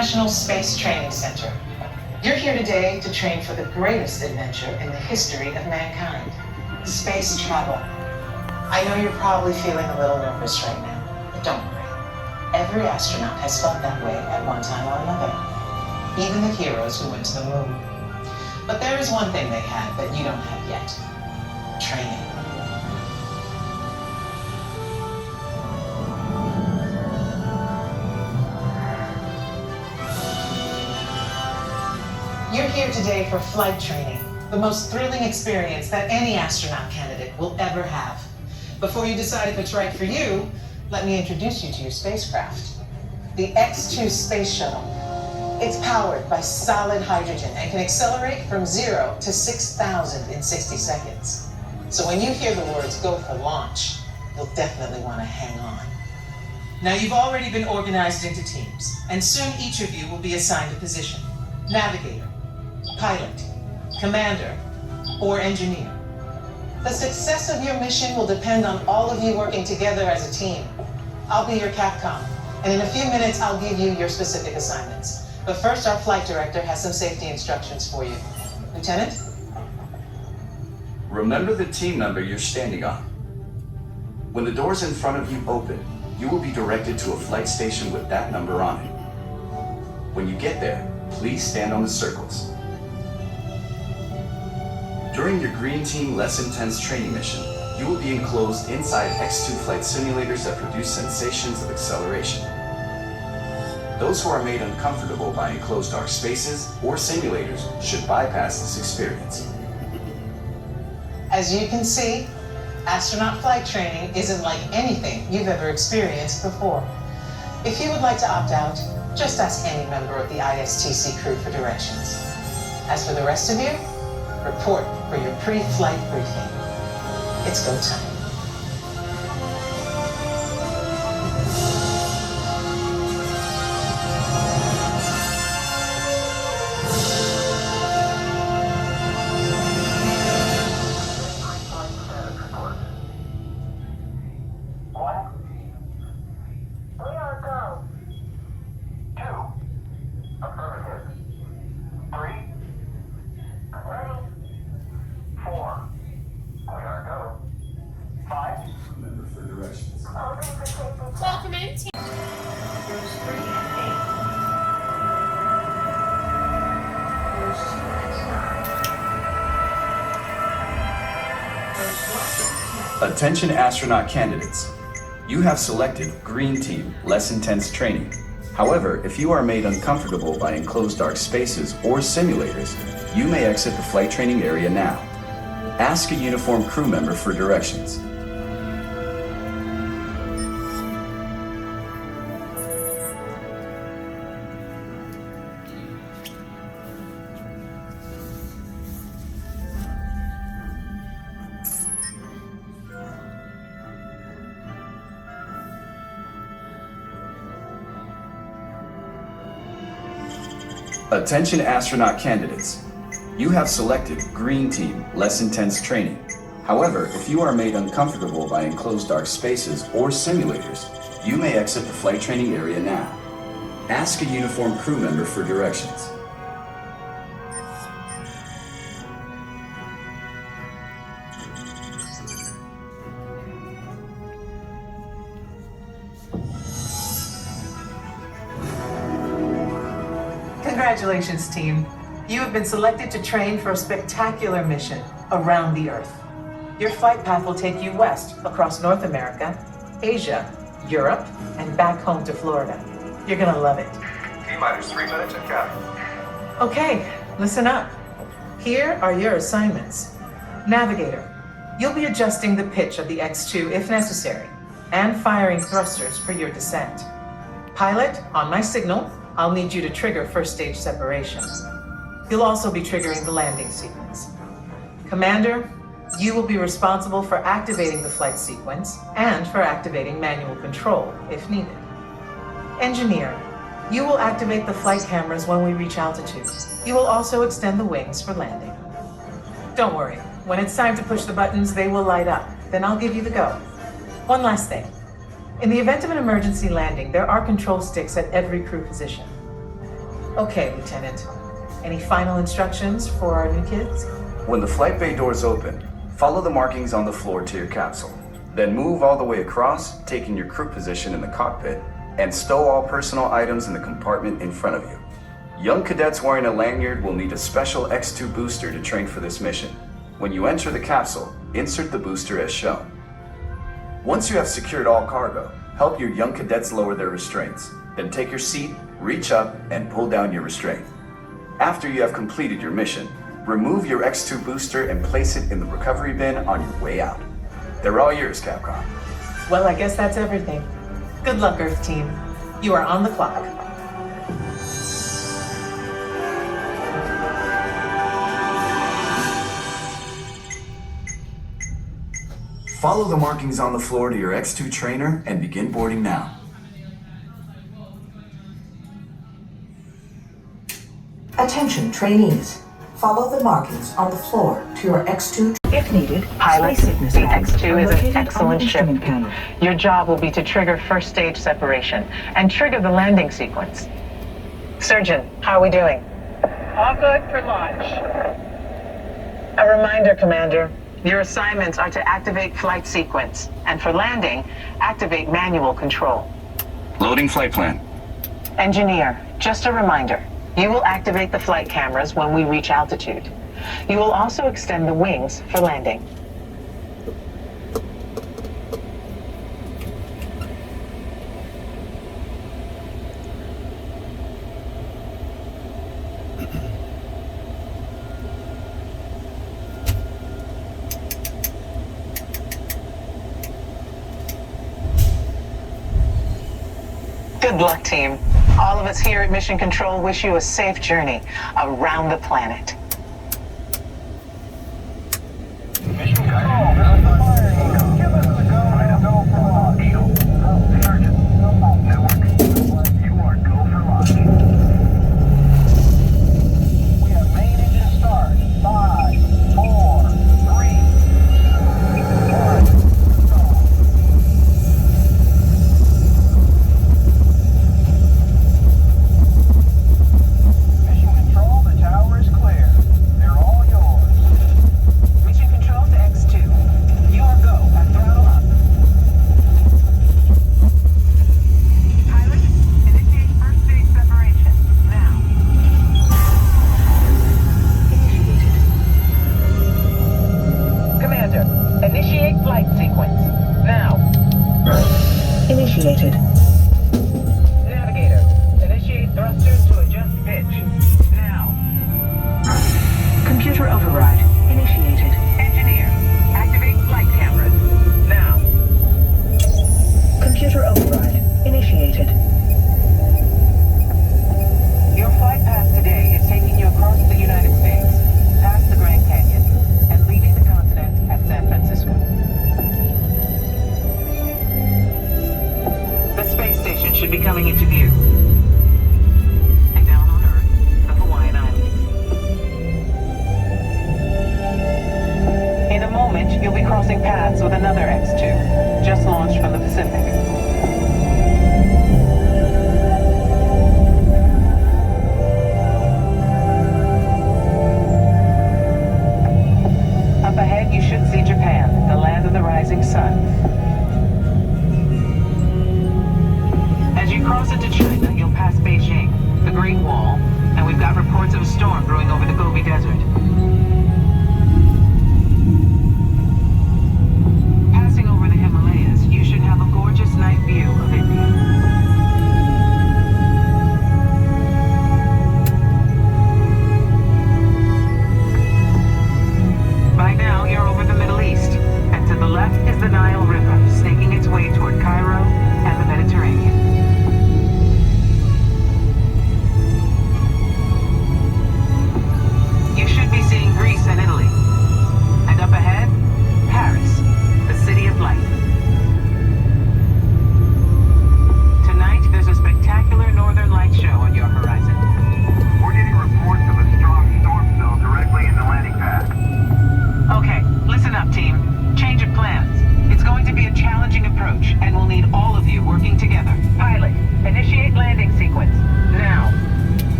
International Space Training Center. You're here today to train for the greatest adventure in the history of mankind, space travel. I know you're probably feeling a little nervous right now, but don't worry. Every astronaut has felt that way at one time or another, even the heroes who went to the moon. But there is one thing they have that you don't have yet: training. You're here today for flight training, the most thrilling experience that any astronaut candidate will ever have. Before you decide if it's right for you, let me introduce you to your spacecraft. The X-2 Space Shuttle. It's powered by solid hydrogen and can accelerate from 0 to 6,000 in 60 seconds. So when you hear the words "go for launch," you'll definitely want to hang on. Now, you've already been organized into teams, and soon each of you will be assigned a position: navigator, pilot, commander, or engineer. The success of your mission will depend on all of you working together as a team. I'll be your Capcom, and in a few minutes I'll give you your specific assignments. But first, our flight director has some safety instructions for you. Lieutenant? Remember the team number you're standing on. When the doors in front of you open, you will be directed to a flight station with that number on it. When you get there, please stand on the circles. During your Green Team Less Intense training mission, you will be enclosed inside X-2 flight simulators that produce sensations of acceleration. Those who are made uncomfortable by enclosed dark spaces or simulators should bypass this experience. As you can see, astronaut flight training isn't like anything you've ever experienced before. If you would like to opt out, just ask any member of the ISTC crew for directions. As for the rest of you, report for your pre-flight briefing. It's go time. Welcome in, team. Attention astronaut candidates. You have selected Green Team Less Intense Training. However, if you are made uncomfortable by enclosed dark spaces or simulators, you may exit the flight training area now. Ask a uniformed crew member for directions. Attention astronaut candidates. You have selected Green Team Less Intense Training. However, if you are made uncomfortable by enclosed dark spaces or simulators, you may exit the flight training area now. Ask a uniformed crew member for directions. Congratulations, team. You have been selected to train for a spectacular mission around the Earth. Your flight path will take you west across North America, Asia, Europe, and back home to Florida. You're gonna love it. T-minus 3 minutes and counting. Okay, listen up. Here are your assignments. Navigator, you'll be adjusting the pitch of the X-2 if necessary, and firing thrusters for your descent. Pilot, on my signal, I'll need you to trigger first stage separation. You'll also be triggering the landing sequence. Commander, you will be responsible for activating the flight sequence and for activating manual control if needed. Engineer, you will activate the flight cameras when we reach altitude. You will also extend the wings for landing. Don't worry, when it's time to push the buttons, they will light up. Then I'll give you the go. One last thing. In the event of an emergency landing, there are control sticks at every crew position. Okay, Lieutenant. Any final instructions for our new kids? When the flight bay doors open, follow the markings on the floor to your capsule. Then move all the way across, taking your crew position in the cockpit, and stow all personal items in the compartment in front of you. Young cadets wearing a lanyard will need a special X2 booster to train for this mission. When you enter the capsule, insert the booster as shown. Once you have secured all cargo, help your young cadets lower their restraints. Then take your seat, reach up, and pull down your restraint. After you have completed your mission, remove your X2 booster and place it in the recovery bin on your way out. They're all yours, Capcom. Well, I guess that's everything. Good luck, Earth Team. You are on the clock. Follow the markings on the floor to your X2 trainer and begin boarding now. Attention trainees. Follow the markings on the floor to your X2. If needed, pilot, the X2 is an excellent ship. Your job will be to trigger first stage separation and trigger the landing sequence. Surgeon, how are we doing? All good for launch. A reminder, Commander. Your assignments are to activate flight sequence, and for landing, activate manual control. Loading flight plan. Engineer, just a reminder. You will activate the flight cameras when we reach altitude. You will also extend the wings for landing. Good luck, team. All of us here at Mission Control wish you a safe journey around the planet. Mission Control, this is the fire eagle. Give us the go for launch. Sergeant, network, you are go for launch. We have main engine start. 5, 4, 3, 2, 1. Initiated. Navigator, initiate thrusters to adjust pitch. Now. Computer override. Initiated. Engineer, activate flight cameras. Now. Computer override. Initiated. Your flight path today is taking you across the United States, past the Grand Canyon, and leaving the continent at San Francisco. The space station should be coming into view. And down on Earth, the Hawaiian Islands. In a moment, you'll be crossing paths with another X2, just launched from the Pacific. Up ahead, you should see Japan, the land of the rising sun. As you cross into China, you'll pass Beijing, the Great Wall, and we've got reports of a storm brewing over the Gobi Desert. Passing over the Himalayas, you should have a gorgeous night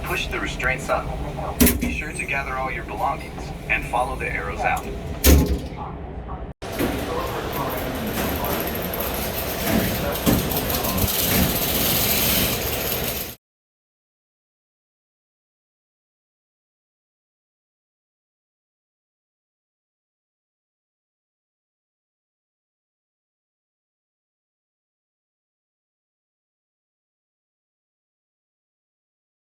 push the restraints up. Be sure to gather all your belongings and follow the arrows out.